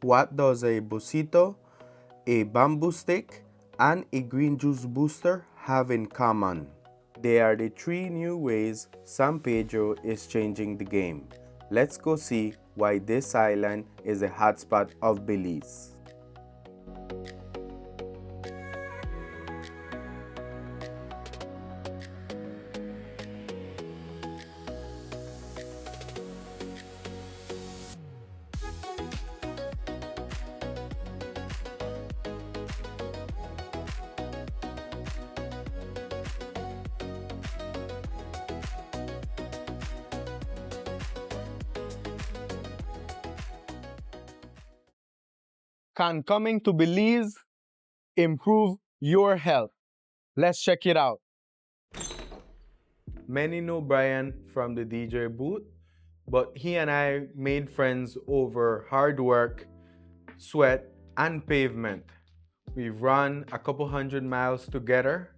What does a Busito, a bamboo stick, and a green juice booster have in common? They are the three new ways San Pedro is changing the game. Let's go see why this island is a hotspot of Belize. Can coming to Belize improve your health? Let's check it out. Many know Brian from the DJ booth, but he and I made friends over hard work, sweat, and pavement. We've run a couple 100 miles together.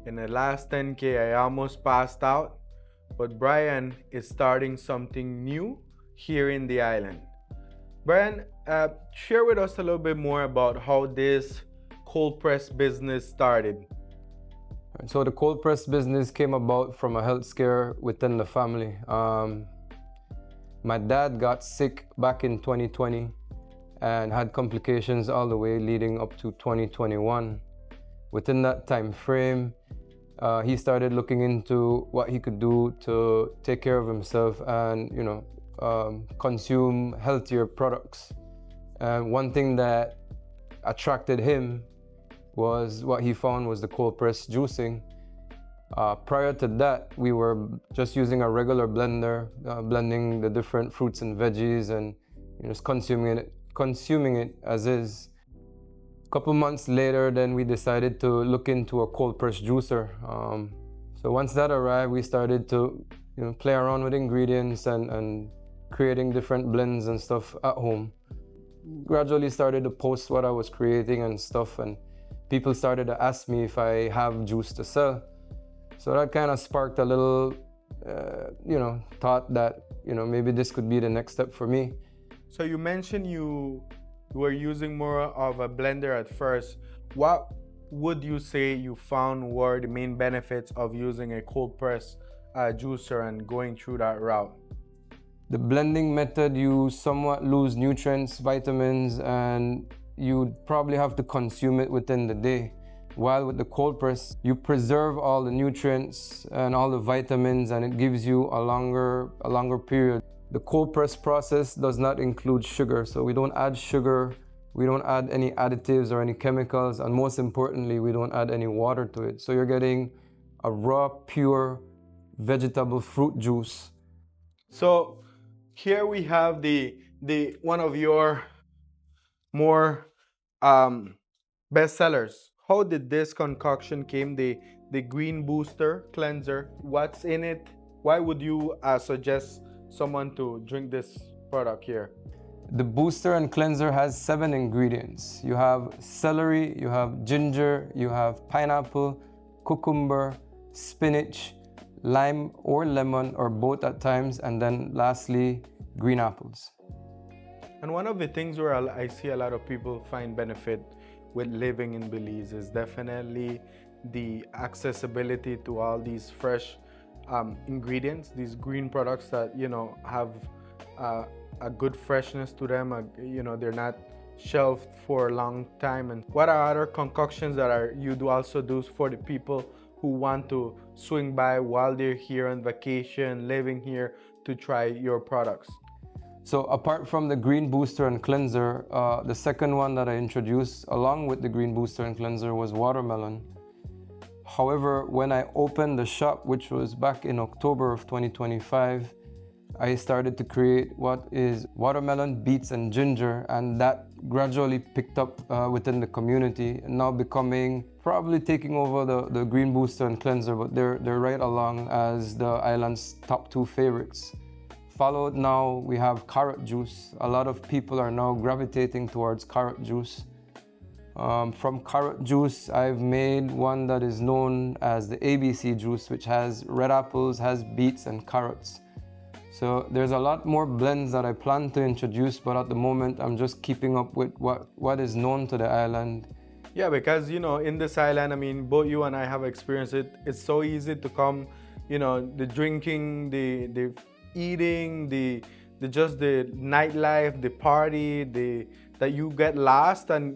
In the last 10K, I almost passed out, but Brian is starting something new here in the island. Brian, share with us a little bit more about how this cold press business started. So the cold press business came about from a health scare within the family. My dad got sick back in 2020 and had complications all the way leading up to 2021. Within that time frame, he started looking into what he could do to take care of himself and, consume healthier products. And one thing that attracted him was what he found was the cold press juicing. Prior to that, we were just using a regular blender, blending the different fruits and veggies and just consuming it as is. A couple months later, then we decided to look into a cold press juicer. So once that arrived, we started to play around with ingredients and creating different blends and stuff at home. Gradually started to post what I was creating and stuff, and people started to ask me if I have juice to sell. So that kind of sparked a little, thought that, maybe this could be the next step for me. So you mentioned you were using more of a blender at first. What would you say you found were the main benefits of using a cold press juicer and going through that route? The blending method, you somewhat lose nutrients, vitamins, and you'd probably have to consume it within the day. While with the cold press, you preserve all the nutrients and all the vitamins, and it gives you a longer period. The cold press process does not include sugar, so we don't add sugar, we don't add any additives or any chemicals, and most importantly, we don't add any water to it. So you're getting a raw, pure vegetable fruit juice. So here we have the one of your more best sellers. How did this concoction came? The green booster cleanser. What's in it? Why would you suggest someone to drink this product here? The booster and cleanser has 7 ingredients. You have celery, you have ginger, you have pineapple, cucumber, spinach, lime or lemon or both at times, and then lastly, green apples. And one of the things where I see a lot of people find benefit with living in Belize is definitely the accessibility to all these fresh ingredients, these green products that have a good freshness to them. They're not shelved for a long time. And what are other concoctions that you do also do for the people who want to swing by while they're here on vacation, living here, to try your products? So apart from the green booster and cleanser, the second one that I introduced along with the green booster and cleanser was watermelon. However, when I opened the shop, which was back in October of 2025, I started to create what is watermelon, beets, and ginger, and that gradually picked up within the community, and now becoming probably taking over the green booster and cleanser, but they're right along as the island's top 2 favorites. Followed now, we have carrot juice. A lot of people are now gravitating towards carrot juice. From carrot juice, I've made one that is known as the ABC juice, which has red apples, has beets, and carrots. So there's a lot more blends that I plan to introduce, but at the moment I'm just keeping up with what is known to the island. Yeah, because in this island, I mean, both you and I have experienced it. It's so easy to come, the drinking, the eating, the just the nightlife, the party, that you get lost, and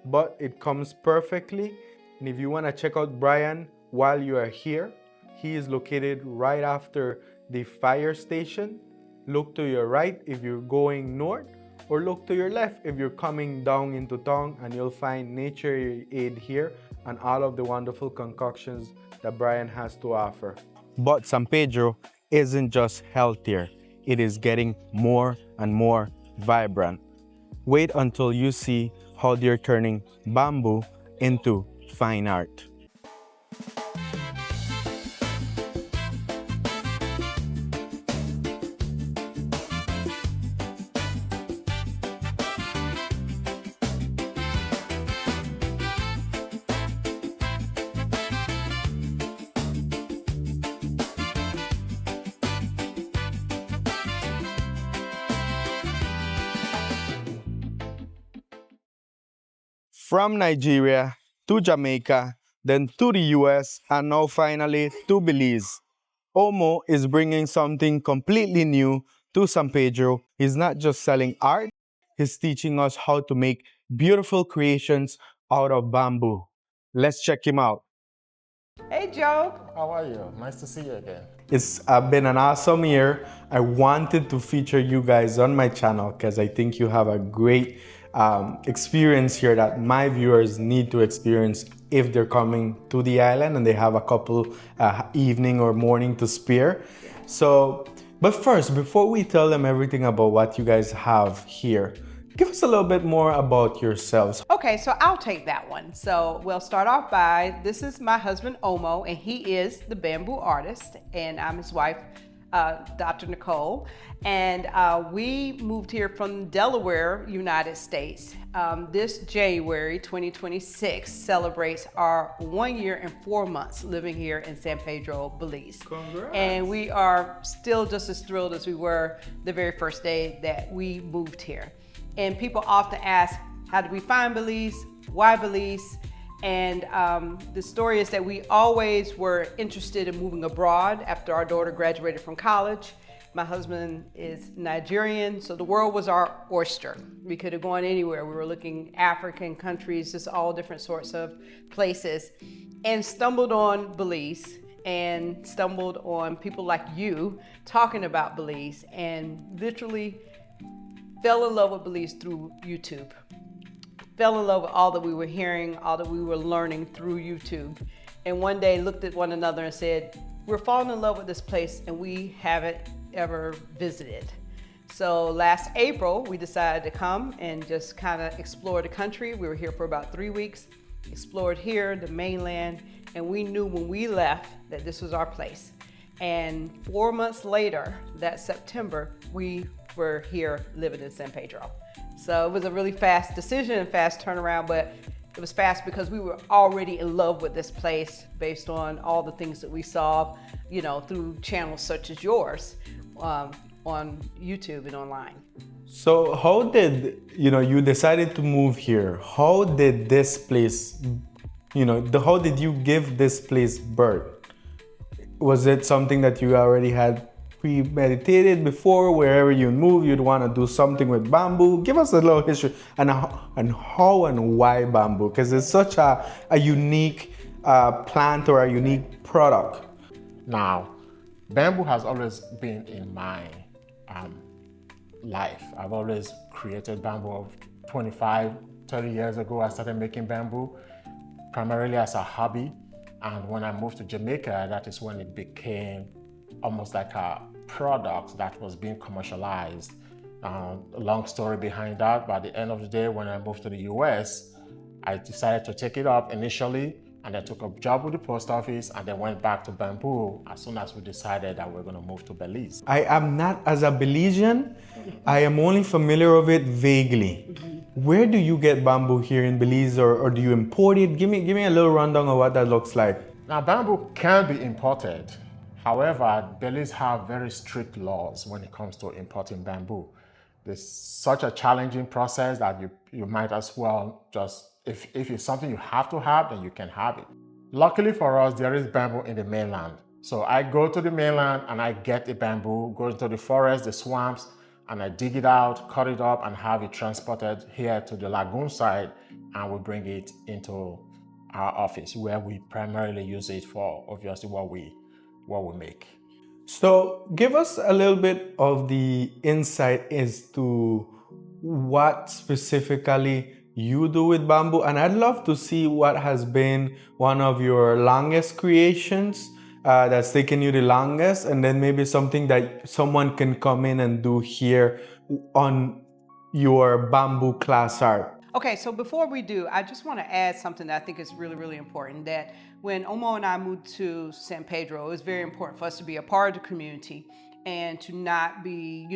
but it comes perfectly. And if you want to check out Brian while you are here, he is located right after the fire station. Look to your right if you're going north, or look to your left if you're coming down into town, and you'll find Nature Aid here and all of the wonderful concoctions that Brian has to offer. But San Pedro isn't just healthier, it is getting more and more vibrant. Wait until you see how they're turning bamboo into fine art. From Nigeria to Jamaica, then to the US, and now finally to Belize. Omo is bringing something completely new to San Pedro. He's not just selling art, he's teaching us how to make beautiful creations out of bamboo. Let's check him out. Hey, Joe. How are you? Nice to see you again. It's been an awesome year. I wanted to feature you guys on my channel because I think you have a great experience here that my viewers need to experience if they're coming to the island and they have a couple evening or morning to spare. So, but first, before we tell them everything about what you guys have here, give us a little bit more about yourselves. Okay, so I'll take that one. So we'll start off by, this is my husband, Omo, and he is the bamboo artist, and I'm his wife, Dr. Nicole. And we moved here from Delaware, United States. This January 2026 celebrates our 1 year and 4 months living here in San Pedro, Belize. Congrats. And we are still just as thrilled as we were the very first day that we moved here. And people often ask, how did we find Belize? Why Belize? And the story is that we always were interested in moving abroad after our daughter graduated from college. My husband is Nigerian, so the world was our oyster. We could have gone anywhere. We were looking African countries, just all different sorts of places, and stumbled on Belize and stumbled on people like you talking about Belize, and literally fell in love with Belize through YouTube. Fell in love with all that we were hearing, all that we were learning through YouTube. And one day looked at one another and said, we're falling in love with this place and we haven't ever visited. So last April, we decided to come and just kind of explore the country. We were here for about 3 weeks, explored here, the mainland, and we knew when we left that this was our place. And 4 months later, that September, we were here living in San Pedro. So it was a really fast decision and fast turnaround, but it was fast because we were already in love with this place based on all the things that we saw, through channels such as yours on YouTube and online. So how did, you decided to move here? How did this place, how did you give this place birth? Was it something that you already had premeditated before? Wherever you move, you'd want to do something with bamboo? Give us a little history and how and why bamboo, because it's such a unique plant or a unique product. Now, bamboo has always been in my life. I've always created bamboo. 25, 30 years ago, I started making bamboo, primarily as a hobby. And when I moved to Jamaica, that is when it became almost like a product that was being commercialized. A long story behind that, but at the end of the day, when I moved to the US, I decided to take it up initially, and I took a job with the post office and then went back to bamboo as soon as we decided that we're going to move to Belize. I am not, as a Belizean, I am only familiar with it vaguely. Where do you get bamboo here in Belize, or do you import it? Give me a little rundown of what that looks like. Now, bamboo can be imported However, Belize have very strict laws when it comes to importing bamboo. It's such a challenging process that you might as well just, if it's something you have to have, then you can have it. Luckily for us, there is bamboo in the mainland. So I go to the mainland and I get the bamboo, go into the forest, the swamps, and I dig it out, cut it up, and have it transported here to the lagoon side, and we bring it into our office where we primarily use it for obviously what we make. So give us a little bit of the insight as to what specifically you do with bamboo, and I'd love to see what has been one of your longest creations that's taken you the longest, and then maybe something that someone can come in and do here on your bamboo class art. Okay, so before we do, I just want to add something that I think is really, really important, that when Omo and I moved to San Pedro, it was very important for us to be a part of the community and to not be,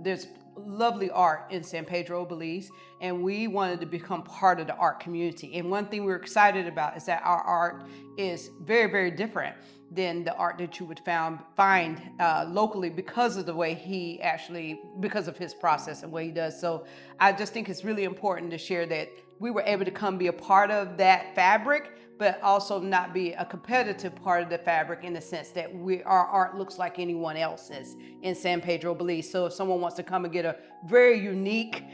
there's lovely art in San Pedro, Belize, and we wanted to become part of the art community. And one thing we're excited about is that our art is very, very different than the art that you would find locally because of the way because of his process and what he does. So I just think it's really important to share that we were able to come be a part of that fabric, but also not be a competitive part of the fabric in the sense that our art looks like anyone else's in San Pedro, Belize. So if someone wants to come and get a very unique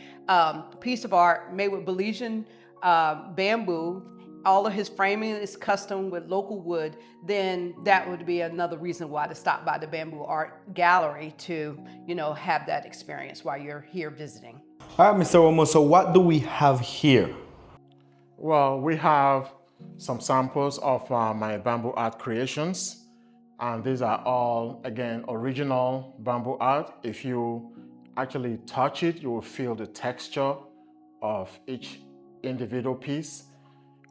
piece of art made with Belizean bamboo, all of his framing is custom with local wood, then that would be another reason why to stop by the Bamboo Art Gallery to, have that experience while you're here visiting. All right, Mr. Omo, so what do we have here? Well, we have some samples of my bamboo art creations, and these are all, again, original bamboo art. If you actually touch it, you will feel the texture of each individual piece.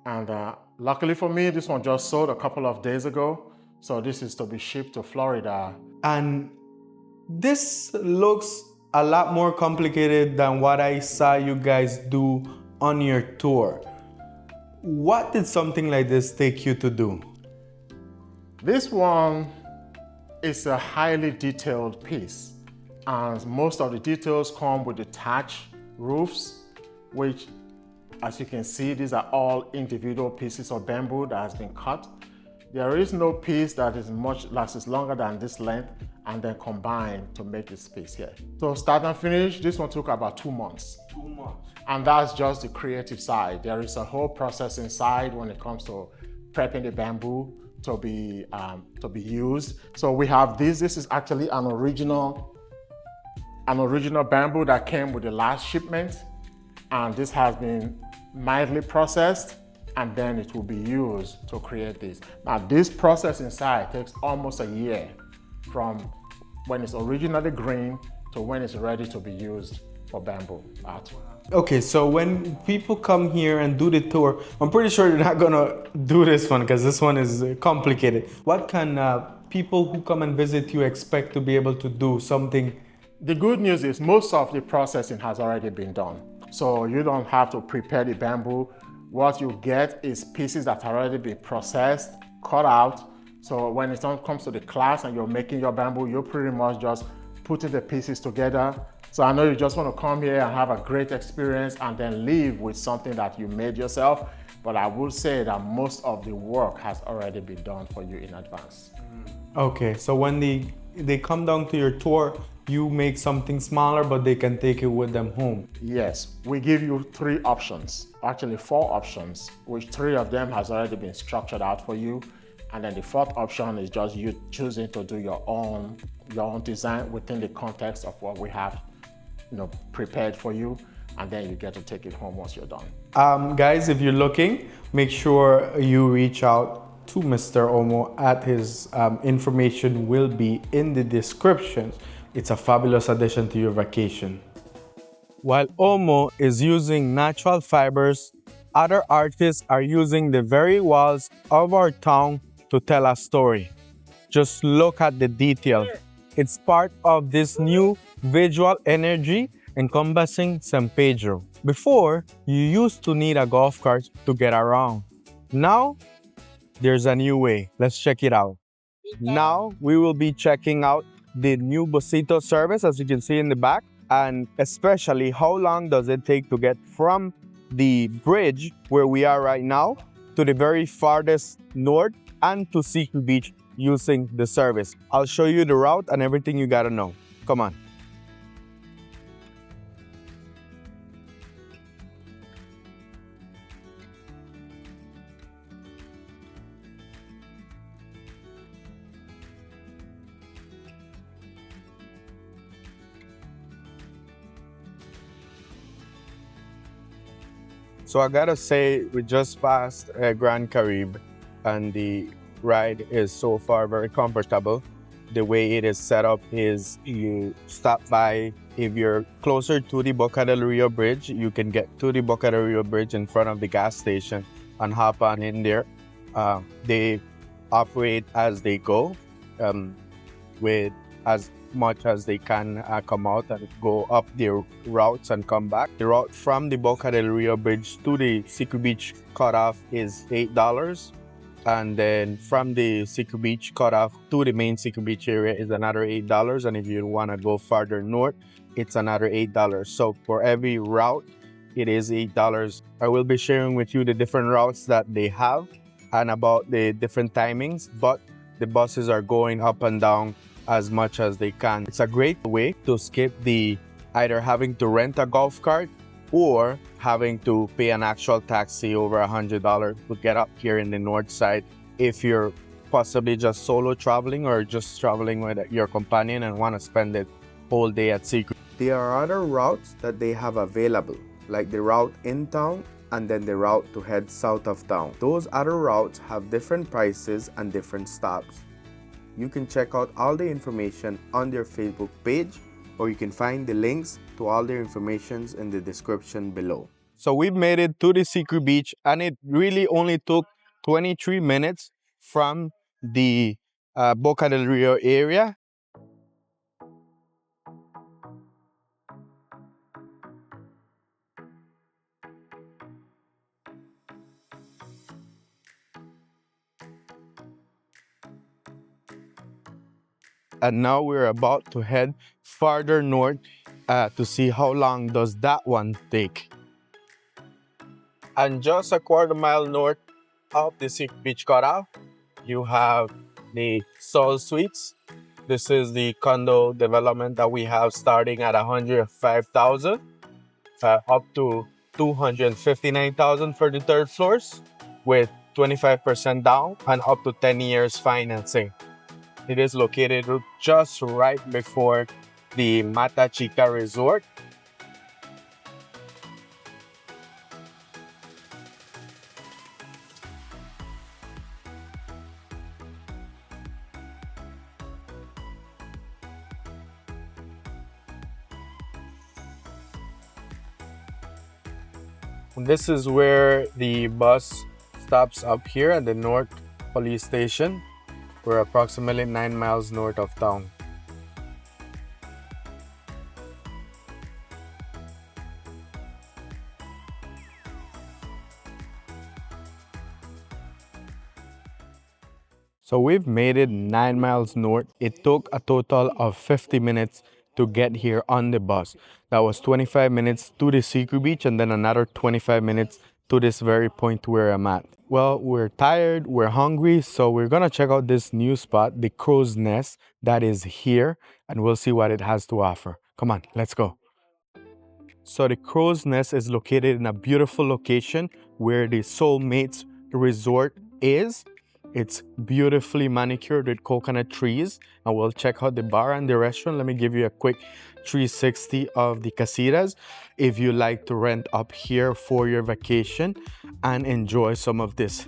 And luckily for me, this one just sold a couple of days ago. So this is to be shipped to Florida. And this looks a lot more complicated than what I saw you guys do on your tour. What did something like this take you to do? This one is a highly detailed piece. And most of the details come with detached roofs, which, as you can see, these are all individual pieces of bamboo that has been cut. There is no piece that is longer than this length and then combined to make this piece here. So start and finish, this one took about 2 months. 2 months. And that's just the creative side. There is a whole process inside when it comes to prepping the bamboo to be used. So we have this. This is actually an original bamboo that came with the last shipment. And this has been mildly processed, and then it will be used to create this. Now, this process inside takes almost a year from when it's originally green to when it's ready to be used for bamboo art. Okay, so when people come here and do the tour, I'm pretty sure you're not gonna do this one because this one is complicated. What can people who come and visit you expect to be able to do something? The good news is most of the processing has already been done. So you don't have to prepare the bamboo. What you get is pieces that have already been processed, cut out. So when it comes to the class and you're making your bamboo, you're pretty much just putting the pieces together. So I know you just want to come here and have a great experience and then leave with something that you made yourself. But I will say that most of the work has already been done for you in advance. Okay, so when they come down to your tour, you make something smaller, but they can take it with them home. Yes, we give you 3 options, actually 4 options, which 3 of them has already been structured out for you. And then the 4th option is just you choosing to do your own design within the context of what we have, prepared for you. And then you get to take it home once you're done. Guys, if you're looking, make sure you reach out to Mr. Omo. His information will be in the description. It's a fabulous addition to your vacation. While Omo is using natural fibers, other artists are using the very walls of our town to tell a story. Just look at the detail. It's part of this new visual energy encompassing San Pedro. Before, you used to need a golf cart to get around. Now, there's a new way. Let's check it out. Now we will be checking out the new Busito service, as you can see in the back, and especially how long does it take to get from the bridge where we are right now to the very farthest north and to Seacoast Beach using the service. I'll show you the route and everything you gotta know. Come on. So I gotta say, we just passed Grand Caribe and the ride is so far very comfortable. The way it is set up is you stop by, if you're closer to the Boca del Rio Bridge, you can get to the Boca del Rio Bridge in front of the gas station and hop on in there. They operate as they go, with as much as they can come out and go up their routes and come back. The route from the Boca del Rio Bridge to the Seacoast Beach cutoff is $8. And then from the Seacoast Beach cutoff to the main Seacoast Beach area is another $8. And if you want to go farther north, it's another $8. So for every route, it is $8. I will be sharing with you the different routes that they have and about the different timings, but the buses are going up and down as much as they can. It's a great way to skip the either having to rent a golf cart or having to pay an actual taxi over $100 to get up here in the north side if you're possibly just solo traveling or just traveling with your companion and want to spend the whole day at sea. There are other routes that they have available, like the route in town and then the route to head south of town. Those other routes have different prices and different stops. You can check out all the information on their Facebook page, or you can find the links to all their information in the description below. So we've made it to the Seacoast Beach and it really only took 23 minutes from the Boca del Rio area. And now we're about to head farther north to see how long does that one take. And just a quarter mile north of the Seacoast Beach cutoff, you have the Sol Suites. This is the condo development that we have starting at $105,000 up to $259,000 for the third floors with 25% down and up to 10 years financing. It is located just right before the Mata Chica Resort. This is where the bus stops up here at the North Police Station. We're approximately 9 miles north of town. So we've made it 9 miles north. It took a total of 50 minutes to get here on the bus. That was 25 minutes to the Seacoast Beach and then another 25 minutes to this very point where I'm at. Well, we're tired, we're hungry, so we're gonna check out this new spot, the Crow's Nest, that is here, and we'll see what it has to offer. Come on, let's go. So the Crow's Nest is located in a beautiful location where the Soulmates Resort is. It's beautifully manicured with coconut trees, and we'll check out the bar and the restaurant. Let me give you a quick 360 of the casitas if you like to rent up here for your vacation and enjoy some of this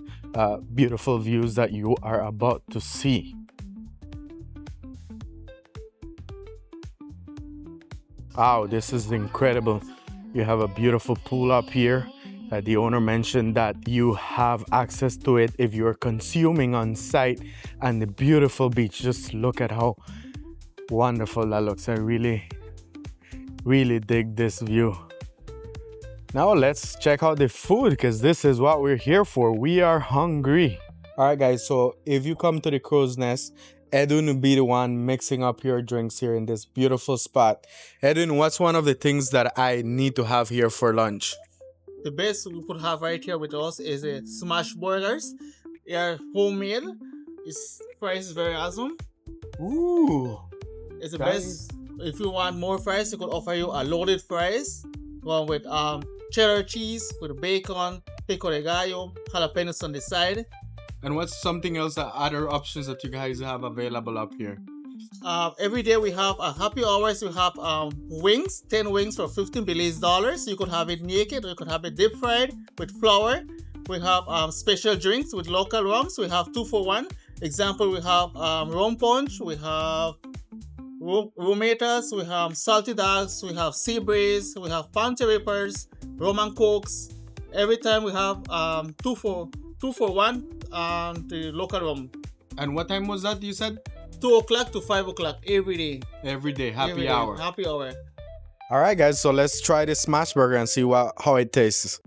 beautiful views that you are about to see. Wow, this is incredible. You have a beautiful pool up here. The owner mentioned that you have access to it if you're consuming on site, and the beautiful beach. Just look at how wonderful that looks. I really dig this view. Now let's check out the food because this is what we're here for. We are hungry. All right, guys. So if you come to the Crow's Nest, Edwin will be the one mixing up your drinks here in this beautiful spot. Edwin, what's one of the things that I need to have here for lunch? The best we could have right here with us is a smash burgers. They are homemade. Its price is very awesome. Ooh. It's the That best. If you want more fries, we could offer you a loaded fries, one with cheddar cheese with bacon, pico de gallo, jalapenos on the side. And what's something else, that other options that you guys have available up here? Every day we have happy hours. We have wings, 10 wings for 15 Belize dollars. You could have it naked, or you could have it deep fried with flour. We have special drinks with local rums. We have 2 for 1. Example, we have rum punch. We have rumatas. We have salty dogs. We have sea breeze. We have Panty Rippers, rum and cokes. Every time we have 2 for 1 the local rum. And what time was that you said? 2 o'clock to 5 o'clock every day. Every day, happy Every day. hour. Happy hour. All right, guys. So let's try this smash burger and see how it tastes.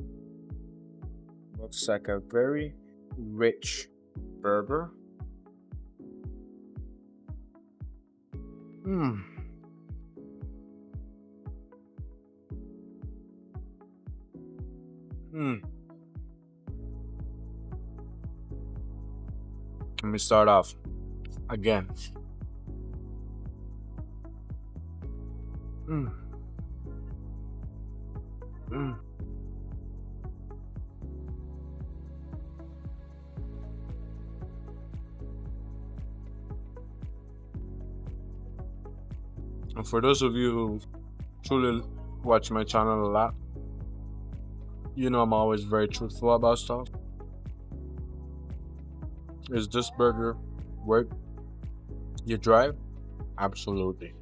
Looks like a very rich burger. Mmm. Mmm. Let me start off again. Mm. Mm. And for those of you who truly watch my channel a lot, you know I'm always very truthful about stuff. Is this burger worth your drive? Absolutely.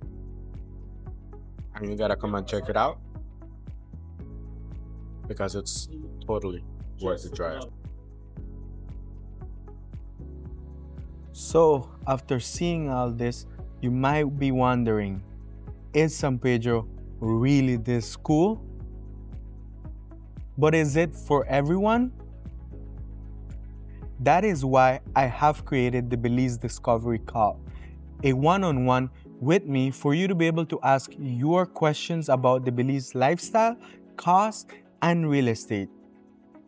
And you gotta come and check it out, because it's totally worth the drive. So, after seeing all this, you might be wondering, is San Pedro really this cool? But is it for everyone? That is why I have created the Belize Discovery Call, a one-on-one with me for you to be able to ask your questions about the Belize lifestyle, cost, and real estate.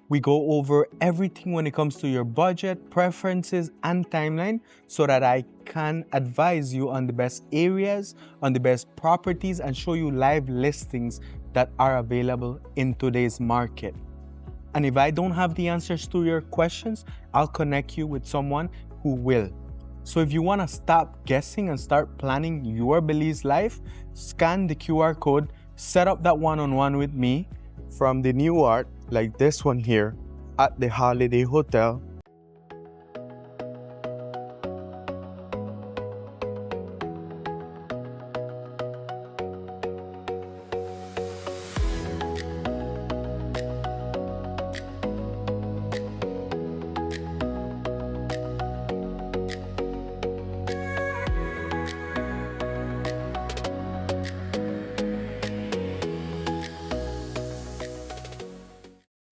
We go over everything when it comes to your budget, preferences, and timeline, so that I can advise you on the best areas, on the best properties, and show you live listings that are available in today's market. And if I don't have the answers to your questions, I'll connect you with someone who will. So if you want to stop guessing and start planning your Belize life, scan the QR code, set up that one-on-one with me from the new art, like this one here, at the Halliday Hotel.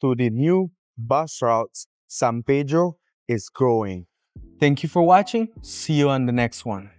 To the new bus routes San Pedro is growing. Thank you for watching. See you on the next one.